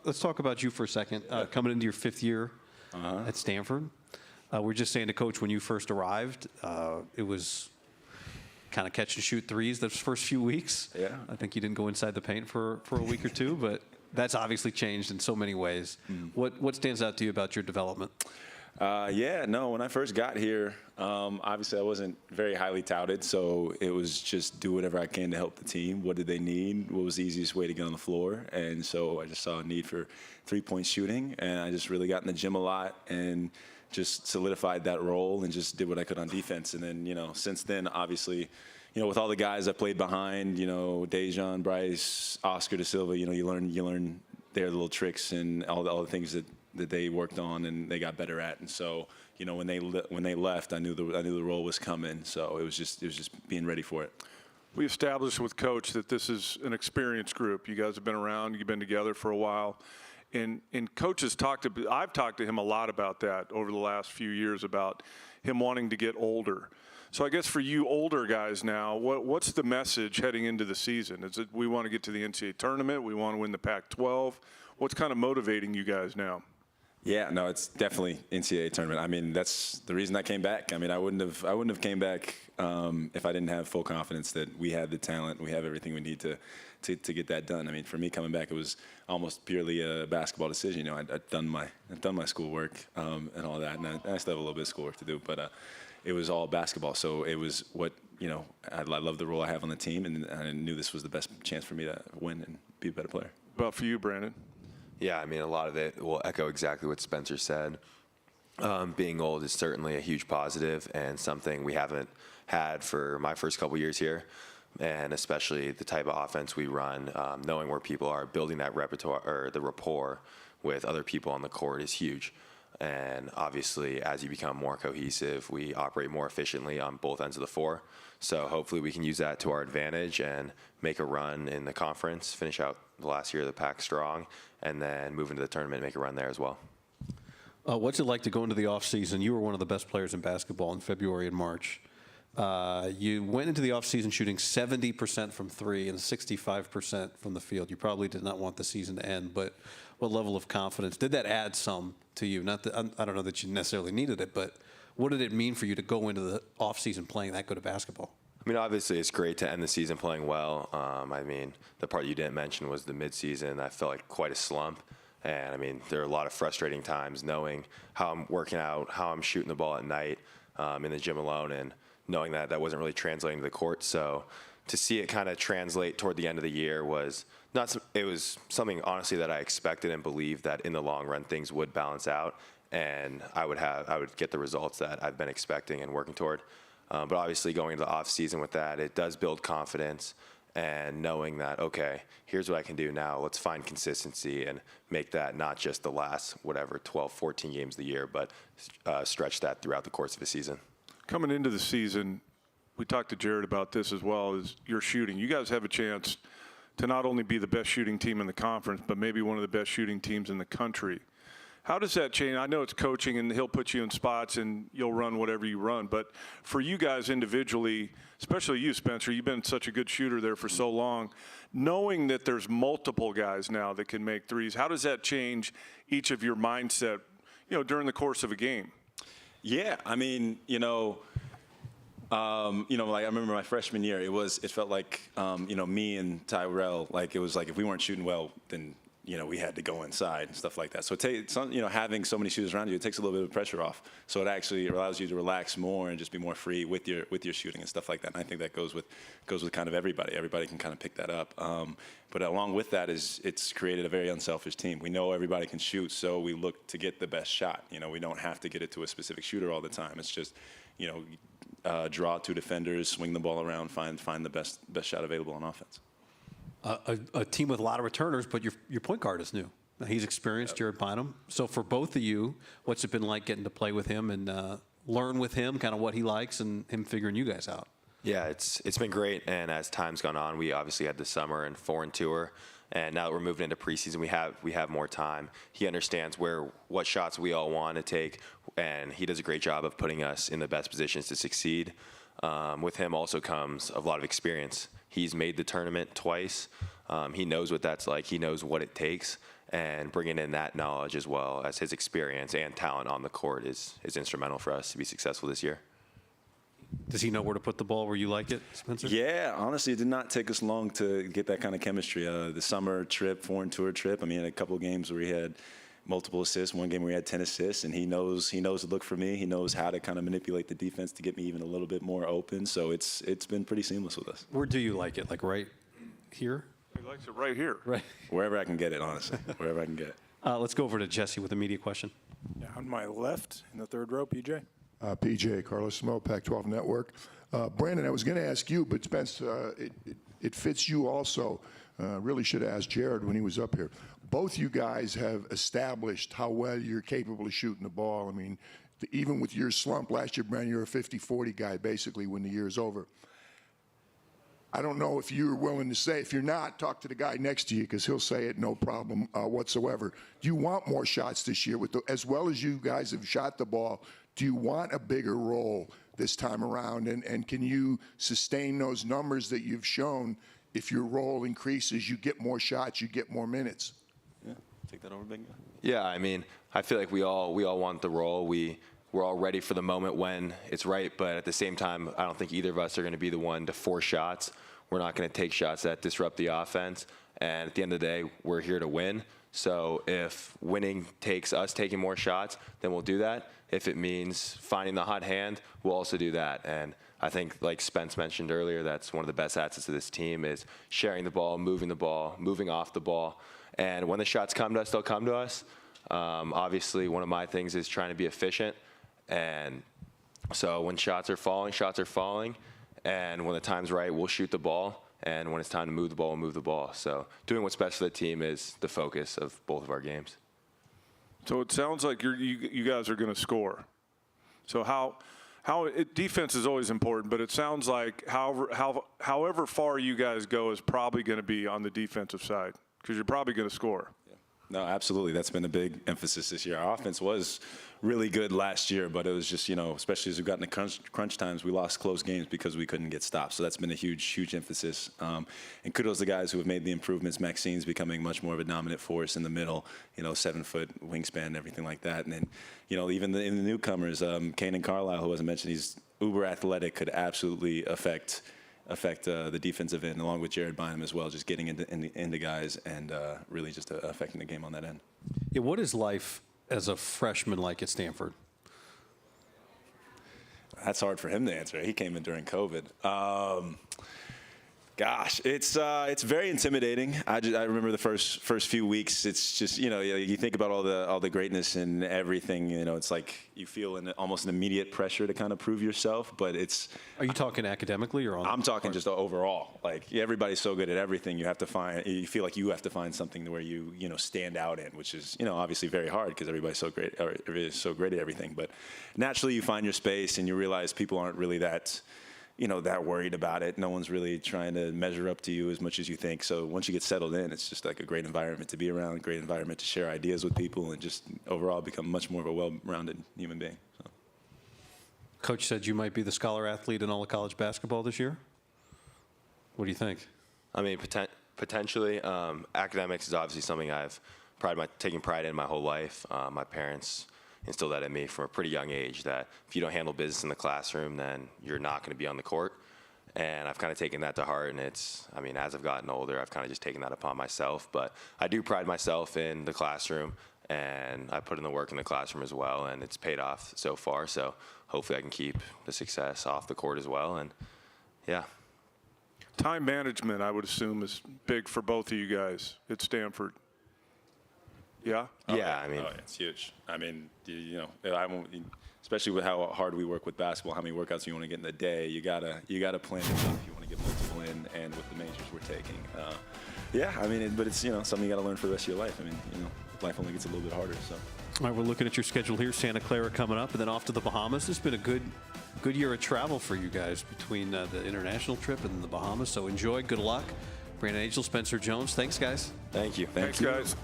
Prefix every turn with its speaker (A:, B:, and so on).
A: let's talk about you for a second. Coming into your 5th year at Stanford, we're just saying to Coach, when you first arrived, it was kind of catch and shoot threes those first few weeks.
B: Yeah.
A: I think you didn't go inside the paint for a week or two, but that's obviously changed in so many ways. What stands out to you about your development?
B: When I first got here, obviously I wasn't very highly touted, so it was just do whatever I can to help the team. What did they need? What was the easiest way to get on the floor? And so I just saw a need for three-point shooting, and I just really got in the gym a lot and just solidified that role and just did what I could on defense. And then, since then, obviously, with all the guys I played behind, Dejan, Bryce, Oscar Da Silva, you learn their little tricks and all the things that they worked on and they got better at. And so, when they left, I knew the role was coming. So it was just being ready for it.
C: We established with Coach that this is an experienced group. You guys have been around, you've been together for a while. And Coach has I've talked to him a lot about that over the last few years, about him wanting to get older. So I guess for you older guys now, what's the message heading into the season? Is it we want to get to the NCAA tournament, we want to win the Pac-12? What's kind of motivating you guys now?
B: Yeah, no, it's definitely NCAA tournament. I mean, that's the reason I came back. I mean, I wouldn't have came back if I didn't have full confidence that we have the talent, we have everything we need to get that done. I mean, for me coming back, it was almost purely a basketball decision. I've done my schoolwork and all that, and I still have a little bit of schoolwork to do, but it was all basketball. So it was what I love the role I have on the team, and I knew this was the best chance for me to win and be a better player.
C: About for you, Brandon?
D: Yeah, I mean, a lot of it will echo exactly what Spencer said. Being old is certainly a huge positive and something we haven't had for my first couple years here, and especially the type of offense we run, knowing where people are, building that repertoire or the rapport with other people on the court is huge. And obviously, as you become more cohesive, we operate more efficiently on both ends of the floor. So hopefully we can use that to our advantage and make a run in the conference, finish out the last year of the Pac strong, and then move into the tournament and make a run there as well.
A: What's it like to go into the offseason? You were one of the best players in basketball in February and March. You went into the offseason shooting 70% from three and 65% from the field. You probably did not want the season to end, but what level of confidence did that add some to you? Not that I don't know that you necessarily needed it, but what did it mean for you to go into the offseason playing that good of basketball?
D: I mean, obviously, it's great to end the season playing well. I mean, the part you didn't mention was the midseason. I felt like quite a slump. And, I mean, there are a lot of frustrating times knowing how I'm working out, how I'm shooting the ball at night in the gym alone, and knowing that that wasn't really translating to the court. So to see it kind of translate toward the end of the year was it was something, honestly, that I expected and believed that in the long run things would balance out and I would get the results that I've been expecting and working toward. But obviously going into the off season with that, it does build confidence and knowing that, okay, here's what I can do now. Let's find consistency and make that not just the last, 12, 14 games of the year, but stretch that throughout the course of a season.
C: Coming into the season, we talked to Jared about this as well, is your shooting. You guys have a chance to not only be the best shooting team in the conference, but maybe one of the best shooting teams in the country. How does that change? I know it's coaching and he'll put you in spots and you'll run whatever you run, but for you guys individually, especially you, Spencer, you've been such a good shooter there for so long, knowing that there's multiple guys now that can make threes, how does that change each of your mindset, during the course of a game?
B: Yeah, I mean, like I remember my freshman year, it felt like, me and Tyrell, like it was like if we weren't shooting well, then we had to go inside and stuff like that. So having so many shooters around you, it takes a little bit of pressure off. So it actually allows you to relax more and just be more free with your shooting and stuff like that. And I think that goes with kind of everybody. Everybody can kind of pick that up. But along with that it's created a very unselfish team. We know everybody can shoot, so we look to get the best shot. We don't have to get it to a specific shooter all the time. It's just, draw two defenders, swing the ball around, find the best shot available on offense.
A: A team with a lot of returners, but your point guard is new. He's experienced, Jared Bynum. So for both of you, what's it been like getting to play with him and learn with him, kind of what he likes, and him figuring you guys out?
D: Yeah, it's been great. And as time's gone on, we obviously had the summer and foreign tour, and now that we're moving into preseason, we have more time. He understands what shots we all want to take, and he does a great job of putting us in the best positions to succeed. With him also comes a lot of experience. He's made the tournament twice. He knows what that's like. He knows what it takes. and bringing in that knowledge as well as his experience and talent on the court is instrumental for us to be successful this year.
A: Does he know where to put the ball where you like it, Spencer?
B: Yeah, honestly, it did not take us long to get that kind of chemistry. The summer trip, foreign tour trip, I mean, a couple of games where he had multiple assists, one game where he had 10 assists, and he knows to look for me. He knows how to kind of manipulate the defense to get me even a little bit more open. So it's been pretty seamless with us.
A: Where do you like it? Like right here?
C: He likes it right here.
A: Right.
B: Wherever I can get it, honestly. Wherever I can get it.
A: Let's go over to Jesse with a media question.
E: Yeah, on my left, in the third row, PJ.
F: PJ, Carlos Smo, Pac-12 Network. Brandon, I was going to ask you, but Spence, it fits you also. Really should have asked Jared when he was up here. Both you guys have established how well you're capable of shooting the ball. I mean, even with your slump last year, Brandon, you're a 50-40 guy basically when the year's over. I don't know if you're willing to say. If you're not, talk to the guy next to you because he'll say it no problem whatsoever. Do you want more shots this year? As well as you guys have shot the ball, do you want a bigger role this time around? And can you sustain those numbers that you've shown? If your role increases, you get more shots, you get more minutes.
B: Yeah, take that over, big guy.
D: Yeah, I mean, I feel like we all want the role. We're all ready for the moment when it's right, but at the same time, I don't think either of us are going to be the one to force shots. We're not going to take shots that disrupt the offense. And at the end of the day, we're here to win. So if winning takes us taking more shots, then we'll do that. If it means finding the hot hand, we'll also do that. And I think, like Spence mentioned earlier, that's one of the best assets of this team is sharing the ball, moving off the ball. And when the shots come to us, they'll come to us. Obviously, one of my things is trying to be efficient. And so when shots are falling. And when the time's right, we'll shoot the ball. And when it's time to move the ball, we'll move the ball. So doing what's best for the team is the focus of both of our games.
C: So it sounds like you guys are going to score. So defense is always important, but it sounds like however far you guys go is probably going to be on the defensive side because you're probably going to score.
B: No, absolutely. That's been a big emphasis this year. Our offense was really good last year, but it was just, especially as we've gotten to crunch times, we lost close games because we couldn't get stopped. So that's been a huge emphasis. And kudos to the guys who have made the improvements. Maxine's becoming much more of a dominant force in the middle, 7-foot wingspan and everything like that. And then, even in the newcomers, Kanan Carlisle, who wasn't mentioned, he's uber athletic, could absolutely affect the defensive end, along with Jared Bynum as well, just getting into guys and really just affecting the game on that end.
A: Yeah, what is life as a freshman like at Stanford?
B: That's hard for him to answer. He came in during COVID. Gosh, it's very intimidating. I remember the first few weeks. It's just you think about all the greatness and everything. It's like you feel almost an immediate pressure to kind of prove yourself. But it's.
A: Are you talking academically or on?
B: I'm talking just overall. Like everybody's so good at everything. You feel like you have to find something where you stand out in, which is obviously very hard because everybody's so great. Or everybody's so great at everything. But naturally, you find your space and you realize people aren't really that worried about it. No one's really trying to measure up to you as much as you think. So once you get settled in, it's just like a great environment to be around, a great environment to share ideas with people, and just overall become much more of a well-rounded human being. So.
A: Coach said you might be the scholar athlete in all of college basketball this year. What do you think?
D: I mean, potentially. Academics is obviously something I've taken pride in my whole life. My parents instilled that in me from a pretty young age, that if you don't handle business in the classroom, then you're not going to be on the court. And I've kind of taken that to heart. And as I've gotten older, I've kind of just taken that upon myself. But I do pride myself in the classroom, and I put in the work in the classroom as well, and it's paid off so far. So hopefully I can keep the success off the court as well. And yeah.
C: Time management, I would assume, is big for both of you guys at Stanford. Yeah?
D: Yeah,
B: it's huge. Especially with how hard we work with basketball, how many workouts you want to get in a day, you gotta plan enough if you want to get multiple in, and with the majors we're taking. But it's something you got to learn for the rest of your life. Life only gets a little bit harder. So.
A: All right, we're looking at your schedule here. Santa Clara coming up, and then off to the Bahamas. It's been a good year of travel for you guys between the international trip and the Bahamas. So enjoy. Good luck. Brandon Angel, Spencer Jones. Thanks, guys.
D: Thank you.
C: Thanks, guys.